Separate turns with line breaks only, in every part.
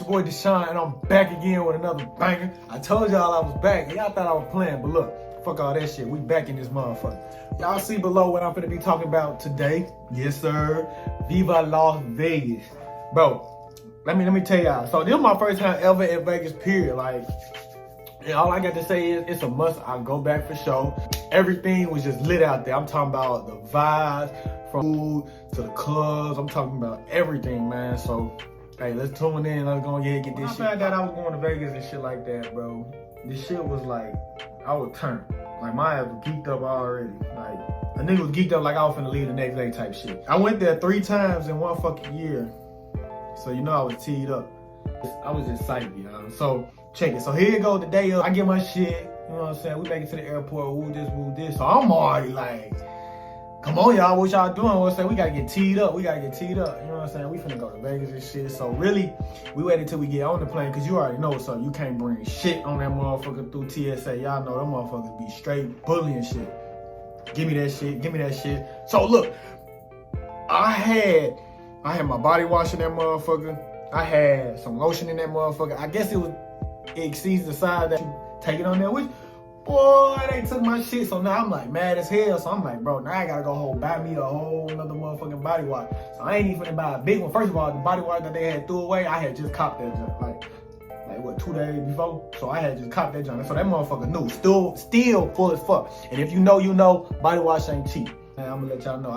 your boy Deshaun, and I'm back again with another banger. I told y'all I was back, and y'all thought I was playing, but look, fuck all that shit. We back in this motherfucker. Y'all see below what I'm finna be talking about today. Yes, sir. Viva Las Vegas. Bro, let me tell y'all. So this is my first time ever in Vegas, period. Like, and all I got to say is it's a must. I'll go back for sure. Everything was just lit out there. I'm talking about the vibes, from food to the clubs. I'm talking about everything, man. So, hey, let's tune in. Let's go ahead and get this shit. When I found out I was going to Vegas and shit like that, bro, this shit was like, I was turned. Like, my ass was geeked up already. Like, a nigga was geeked up like I was finna leave the next day type shit. I went there 3 times in 1 fucking year. So, you know I was teed up. I was just psyched, you know. So, check it. So, here you go. The day up, I get my shit. You know what I'm saying? We make it to the airport. Woo this. So, I'm already like, come on, y'all. What y'all doing? What I'm saying? We gotta get teed up. You know what I'm saying? We finna go to Vegas and shit. So really, we waited till we get on the plane, because you already know, so you can't bring shit on that motherfucker through TSA. Y'all know them motherfuckers be straight bullying shit. Give me that shit. So look, I had my body wash in that motherfucker. I had some lotion in that motherfucker. I guess it exceeds the size that you take it on there with. Boy, they took my shit, so now I'm like mad as hell. So I'm like, bro, now I gotta go home, buy me a whole another motherfucking body wash. So I ain't even finna buy a big one. First of all, the body wash that they had threw away, I had just copped that junk, like what, 2 days before? So I had just copped that junk. So that motherfucker new, still full as fuck. And if you know, you know, body wash ain't cheap. And I'm gonna let y'all know,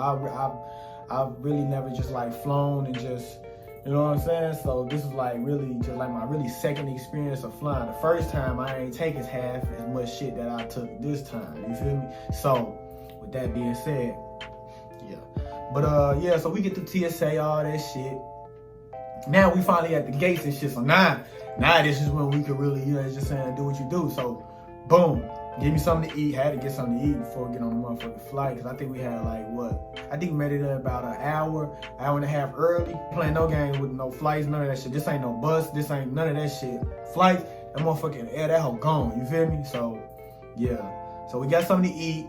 I really never just like flown and just, you know what I'm saying? So this is like really just like my really second experience of flying. The first time I ain't taking half as much shit that I took this time. You feel me? So with that being said, yeah. But yeah, so we get through TSA, all that shit. Now we finally at the gates and shit. So now this is when we could really, you know, just saying, do what you do. So boom. Give me something to eat. Had to get something to eat before we get on the motherfucking flight. Because I think we had like, what? I think we made it in about an hour and a half early. Playing no games with no flights, none of that shit. This ain't no bus. This ain't none of that shit. Flights, that motherfucking air, that hoe gone. You feel me? So, yeah. So we got something to eat.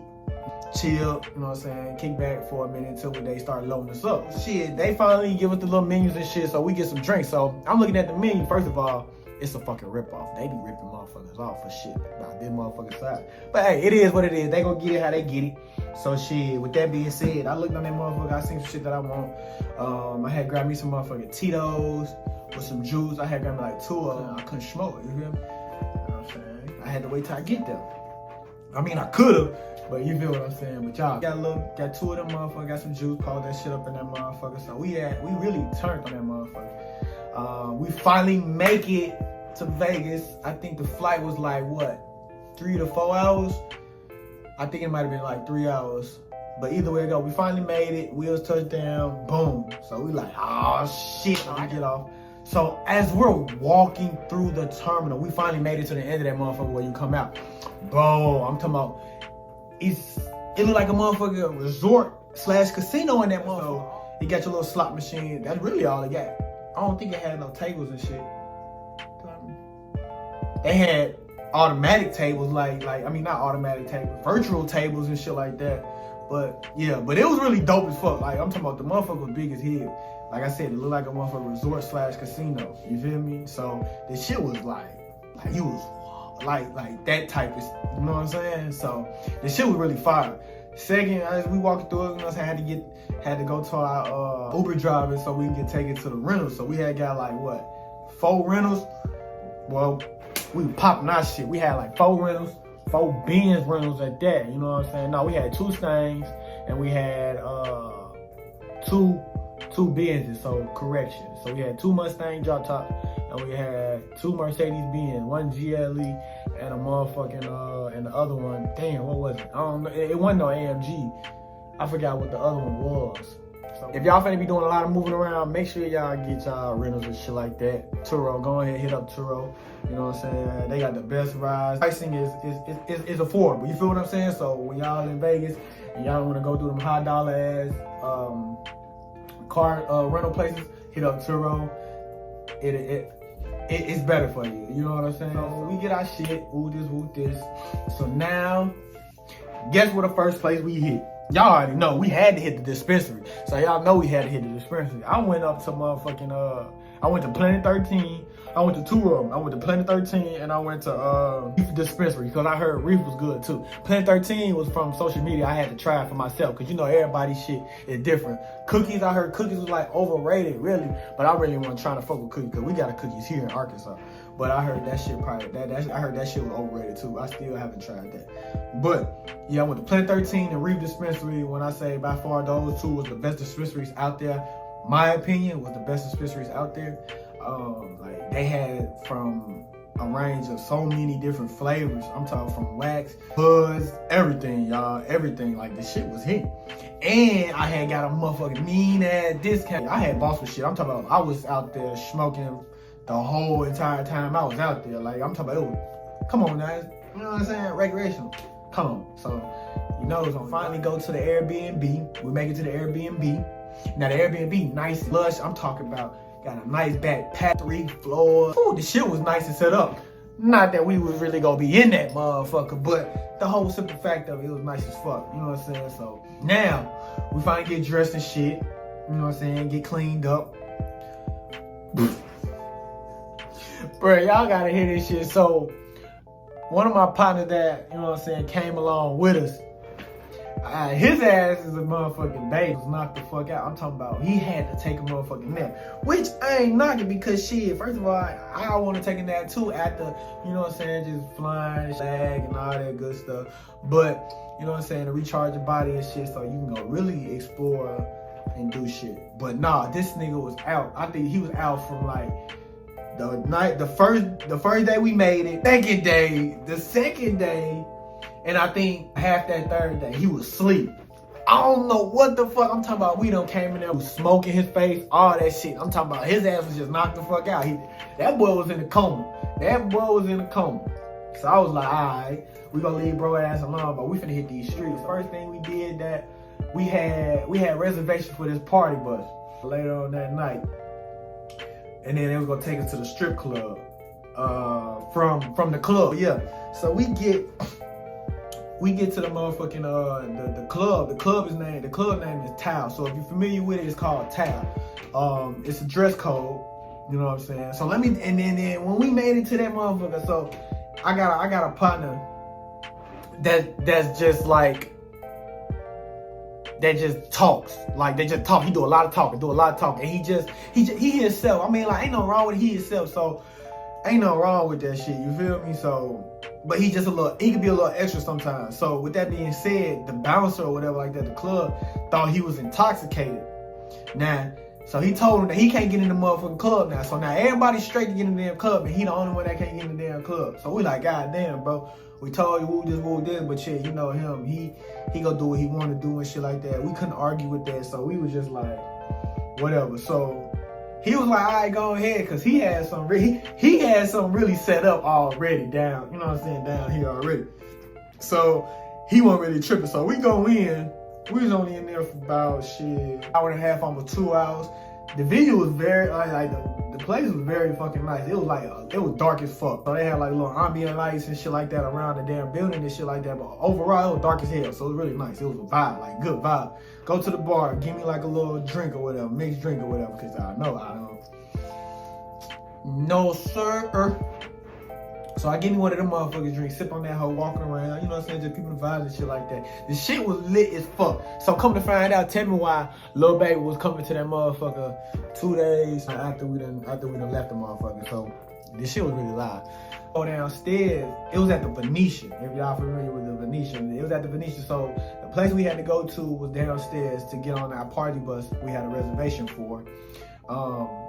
Chill, you know what I'm saying? Kick back for a minute until they start loading us up. Shit, they finally give us the little menus and shit, so we get some drinks. So I'm looking at the menu. First of all, it's a fucking ripoff. They be ripping motherfuckers off for shit about this motherfucking side. But hey, it is what it is. They gonna get it how they get it. So shit, with that being said, I looked on that motherfucker. I seen some shit that I want. I had grabbed me some motherfucking Tito's with some juice. I had grabbed me like 2 of them. I couldn't smoke it, you feel me? You know what I'm saying? I had to wait till I get there. I mean, I could've, but you feel what I'm saying? But y'all got 2 of them motherfuckers, got some juice, poured that shit up in that motherfucker. So we really turned on that motherfucker. We finally make it to Vegas. I think the flight was like, what, 3 to 4 hours? I think it might have been like 3 hours. But either way it go, we finally made it. Wheels touched down, boom. So we like, oh shit, I get off. So as we're walking through the terminal, we finally made it to the end of that motherfucker where you come out. Boom, I'm talking about, it looked like a motherfucking resort/casino in that motherfucker. You got your little slot machine. That's really all it got. I don't think it had no tables and shit. They had automatic tables, like I mean, not automatic tables, virtual tables and shit like that. But yeah, but it was really dope as fuck. Like, I'm talking about the motherfucker was big as hell. Like I said, it looked like a motherfucker resort/casino. You feel me? So the shit was like you was like that type of, you know what I'm saying? So the shit was really fire. Second, as we walked through it, you know what I'm saying, had to go to our Uber driver so we can get taken to the rentals. So we had got like what, 4 rentals? Well, we were popping our shit. We had like 4 rentals, 4 Benz rentals at that. You know what I'm saying? No, we had 2 Mustangs and we had 2 Benzes. So correction. So we had 2 Mustang drop top and we had 2 Mercedes Benz, 1 GLE and a motherfucking and the other one. Damn, what was it? I don't know. It wasn't no AMG. I forgot what the other one was. So if y'all finna be doing a lot of moving around, make sure y'all get y'all rentals and shit like that. Turo, go ahead, hit up Turo. You know what I'm saying? They got the best rides. Pricing is affordable. You feel what I'm saying? So when y'all in Vegas and y'all wanna go through them high dollar ass car rental places, hit up Turo. It's better for you. You know what I'm saying? So we get our shit, woo this. So now, guess what the first place we hit? Y'all already know, we had to hit the dispensary. So y'all know we had to hit the dispensary. I went up to motherfucking, I went to Planet 13. I went to 2 of them. I went to Planet 13 and I went to Reef Dispensary because I heard Reef was good too. Planet 13 was from social media. I had to try it for myself because you know everybody's shit is different. Cookies, I heard cookies was like overrated, really. But I really wasn't trying to fuck with cookies because we got a cookies here in Arkansas. But I heard that shit probably, I heard that shit was overrated too. I still haven't tried that. But yeah, I went to Planet 13 and Reef Dispensary. When I say by far those two was the best dispensaries out there, my opinion was the best dispensaries out there. Like they had from a range of so many different flavors. I'm talking from wax, buzz, everything, y'all, everything. Like the shit was hitting. And I had got a motherfucking mean ass discount. I had bought some shit. I'm talking about I was out there smoking the whole entire time I was out there. Like I'm talking about it was, come on guys, you know what I'm saying? Recreational. Come on. So you know, so finally go to the Airbnb. We make it to the Airbnb. Now the Airbnb, nice, lush. I'm talking about got a nice back pat, 3 floors. Ooh, the shit was nice and set up. Not that we was really gonna be in that motherfucker, but the whole simple fact of it was nice as fuck. You know what I'm saying? So now we finally get dressed and shit. You know what I'm saying? Get cleaned up. Bro, y'all gotta hear this shit. So one of my partners that, you know what I'm saying, came along with us. His ass is a motherfucking baby. Was knocked the fuck out. I'm talking about he had to take a motherfucking nap. Which I ain't knocking because shit, first of all, I want to take a nap too after, you know what I'm saying, just flying, slag and all that good stuff. But, you know what I'm saying, to recharge your body and shit so you can go really explore and do shit. But nah, this nigga was out. I think he was out from like the first day we made it, the second day, and I think half that third day, he was asleep. I don't know what the fuck. I'm talking about we done came in there with smoke in his face, all that shit. I'm talking about his ass was just knocked the fuck out. That boy was in a coma. So I was like, alright, we gonna leave bro ass alone, but we finna hit these streets. First thing we did that, we had reservations for this party bus later on that night. And then they was gonna take us to the strip club from the club. Yeah. So we get to the motherfucking the club. The club name is Tao. So if you're familiar with it, it's called Tao. It's a dress code. You know what I'm saying? So and then when we made it to that motherfucker, so I got a partner that's just like that just talks. Like they just talk. He do a lot of talking. And he himself. I mean, like ain't no wrong with he himself. So ain't no wrong with that shit. You feel me? So, but he could be a little extra sometimes. So with that being said, the bouncer or whatever like that, the club thought he was intoxicated. Now, so he told him that he can't get in the motherfucking club now. So now everybody's straight to get in the damn club, and he the only one that can't get in the damn club. So we like, God damn, bro. We told you woo this, but shit, you know him. He gonna do what he want to do and shit like that. We couldn't argue with that, so we was just like, whatever. So he was like, all right, go ahead, cause he had something really set up already down. You know what I'm saying, down here already. So he wasn't really tripping. So we go in. We was only in there for about hour and a half, almost 2 hours. The video was very the place was very fucking nice. It was like it was dark as fuck. So they had like little ambient lights and shit like that around the damn building and shit like that. But overall, it was dark as hell. So it was really nice. It was a vibe, like good vibe. Go to the bar, give me like a little drink or whatever, mixed drink or whatever, cause I don't. No sir. So I give me one of them motherfuckers drinks, sip on that hoe, walking around, you know what I'm saying, just people vibes and shit like that. The shit was lit as fuck. So come to find out, tell me why Lil Baby was coming to that motherfucker 2 days after we done left the motherfucker. So this shit was really live. Go downstairs, it was at the Venetian. If y'all familiar with the Venetian, it was at the Venetian. So the place we had to go to was downstairs to get on our party bus we had a reservation for.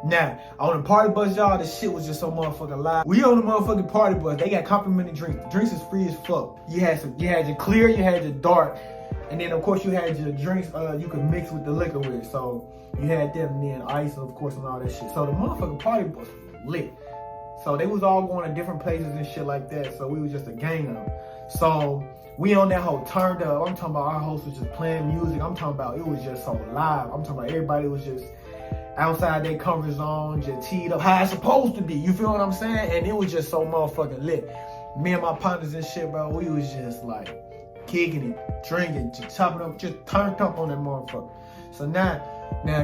Now, on the party bus, y'all, the shit was just so motherfucking live. We on the motherfucking party bus, they got complimentary drinks. The drinks is free as fuck. You had your clear, you had your dark, and then of course you had your drinks you could mix with the liquor with. So you had them and then ice, of course, and all that shit. So the motherfucking party bus was lit. So they was all going to different places and shit like that. So we was just a gang of them. So we on that whole turned up. I'm talking about our host was just playing music. I'm talking about it was just so live. I'm talking about everybody was just outside their comfort zone, just teed up how it's supposed to be. You feel what I'm saying? And it was just so motherfucking lit. Me and my partners and shit, bro, we was just like kicking it, drinking, just chopping up, just turned up on that motherfucker. So now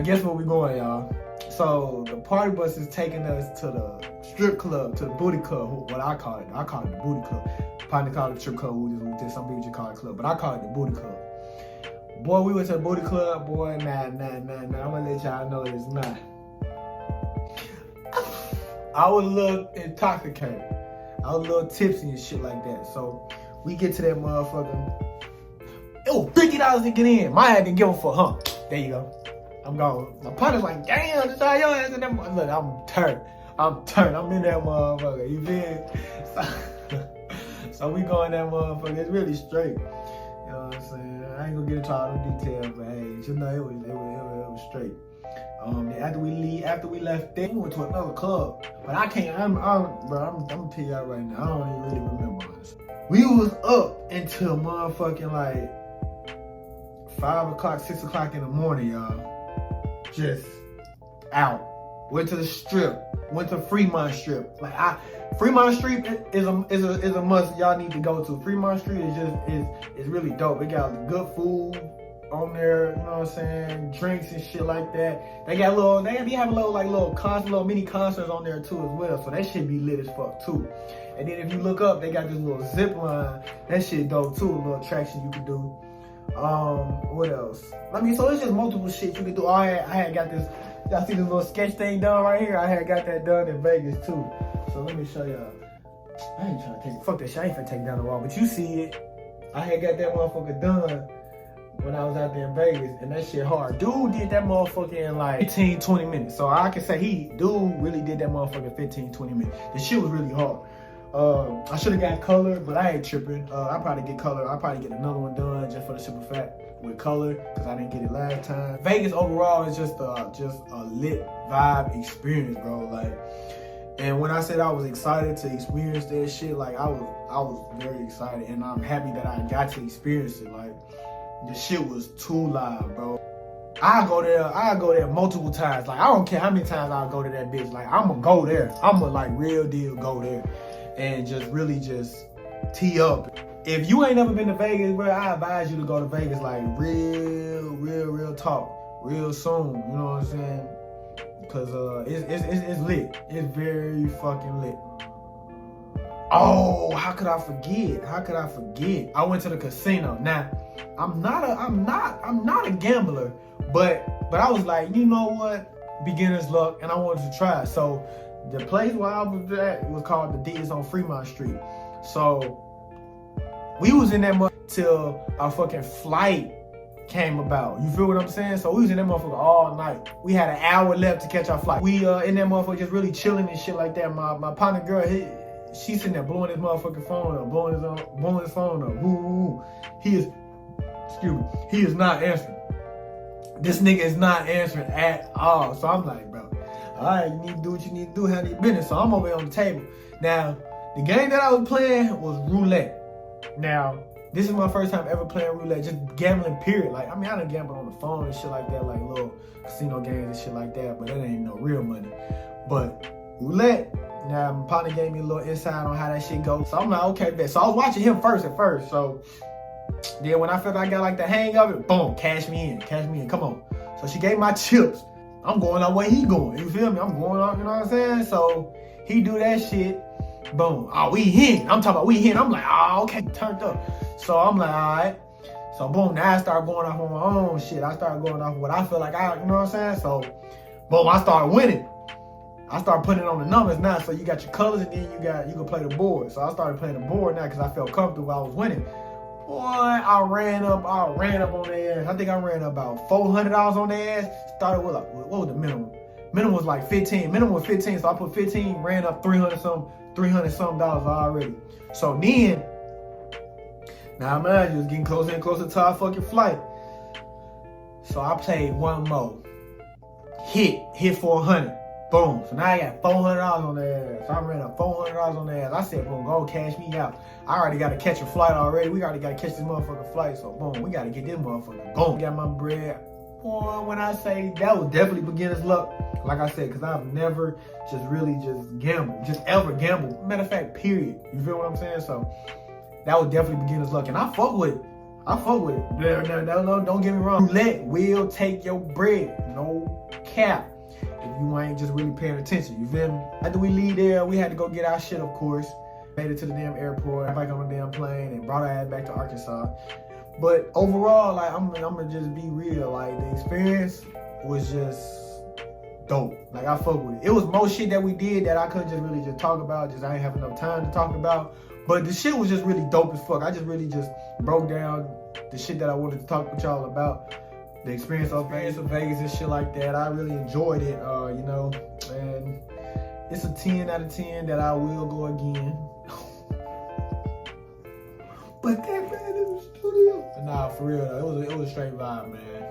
guess where we going, y'all? So the party bus is taking us to the strip club, to the booty club, what I call it. I call it the booty club. Probably call it the strip club, some people just call it club, but I call it the booty club. Boy, we went to the booty club, boy, nah, I'm gonna let y'all know it's not. I was a little intoxicated. I was a little tipsy and shit like that. So we get to that motherfucker. It was $50 to get in. My head didn't give a fuck, huh? There you go. I'm gone. My partner's like, damn, just your ass in that motherfucker. Look, I'm turned. I'm in that motherfucker. You feel? So we go in that motherfucker. It's really straight. You know what I'm saying? I ain't gonna get into all the details, but hey, just know it was straight. After we left there, we went to another club. But I can't. I'm gonna tell y'all right now. I don't even really remember this. We was up until motherfucking like 5 o'clock, 6 o'clock in the morning, y'all. Just out. Went to the strip. Went to Fremont Strip. Fremont Street is a must y'all need to go to. Fremont Street is really dope. It got good food on there, you know what I'm saying? Drinks and shit like that. They be having little mini concerts on there too as well. So that shit be lit as fuck too. And then if you look up, they got this little zip line. That shit dope too. A little attraction you can do. What else? So it's just multiple shit you can do. I had got this. Y'all see this little sketch thing done right here? I had got that done in Vegas too. So let me show y'all. I ain't trying to take, fuck that shit. I ain't finna take down the wall, but you see it. I had got that motherfucker done when I was out there in Vegas, and that shit hard. Dude did that motherfucker in like 15, 20 minutes. So I can say dude really did that motherfucker in 15, 20 minutes. The shit was really hard. I should have got color, but I ain't tripping. I probably get color. I'll probably get another one done just for the simple fact with color, because I didn't get it last time. Vegas overall is just a lit vibe experience, bro. And when I said I was excited to experience that shit, I was very excited, and I'm happy that I got to experience it. The shit was too loud, bro. I go there multiple times. I don't care how many times I go to that bitch. I'ma go there. I'ma real deal go there and just really just tee up. If you ain't never been to Vegas, bro, I advise you to go to Vegas real talk, real soon. You know what I'm saying? Cause it's lit. It's very fucking lit. Oh, how could I forget? I went to the casino. Now, I'm not a gambler, but I was like, you know what? Beginner's luck, and I wanted to try. So the place where I was at was called the D. It's on Fremont Street. So we was in that till our fucking flight came about. You feel what I'm saying? So we was in that motherfucker all night. We had an hour left to catch our flight. We in that motherfucker just really chilling and shit like that. My partner girl, she's sitting there blowing his motherfucking phone up, blowing his phone up. Woo. He is not answering. This nigga is not answering at all. So I'm like, bro, all right, you need to do what you need to do, handle your business. So I'm over here on the table. Now, the game that I was playing was roulette. Now, this is my first time ever playing roulette, just gambling, period. I done gambled on the phone and shit like that, little casino games and shit like that, but that ain't no real money. But roulette, now my partner gave me a little insight on how that shit goes. So I'm like, okay, bet. So I was watching him first. So then when I felt I got the hang of it, boom, cash me in, come on. So she gave my chips. I'm going the way he going, you feel me? I'm going on, you know what I'm saying? So he do that shit, boom. Oh, we hit. I'm talking about we hit. I'm like, oh, okay, turned up. So I'm like, all right. So boom, now I start going off on my own shit. I start going off what I feel like you know what I'm saying? So boom, I start winning. I start putting it on the numbers now. So you got your colors and then you can play the board. So I started playing the board now because I felt comfortable. I was winning. Boy, I ran up on their ass. I think I ran up about $400 on their ass. Started with what was the minimum? Minimum was like 15. Minimum was 15. So I put 15, ran up 300 something dollars already. So then, now man, just getting closer and closer to our fucking flight. So I played one more. Hit 400. Boom. So now I got $400 on their ass. So I ran up $400 on their ass. I said, boom, go cash me out. I already got to catch a flight already. We already got to catch this motherfucking flight. So boom, we got to get this motherfucker. Boom. Got my bread. Boy, when I say that was definitely beginner's luck. Like I said, because I've never just really just gambled. Just ever gambled. Matter of fact, period. You feel what I'm saying? So that was definitely beginner's luck. And I fuck with it. No, don't get me wrong. Roulette will take your bread. No cap. if you ain't just really paying attention. You feel me? After we leave there, we had to go get our shit, of course. Made it to the damn airport, back on the damn plane, and brought our ass back to Arkansas. But overall, like, I'm gonna just be real. Like, the experience was just dope. Like, I fuck with it. It was more shit that we did that I couldn't just really just talk about. Just I ain't have enough time to talk about. But the shit was just really dope as fuck. I just really just broke down the shit that I wanted to talk with y'all about. The experience of Vegas and shit like that. I really enjoyed it, you know. And it's a 10 out of 10 that I will go again. But that man in the studio. But nah, for real though, it was a straight vibe, man.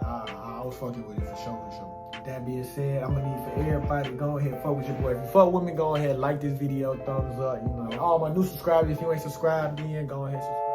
I was fucking with it for sure. With that being said, I'm gonna need for everybody to go ahead and fuck with your boy. If you fuck with me, go ahead and like this video, thumbs up. You know, all my new subscribers, if you ain't subscribed, then go ahead and subscribe.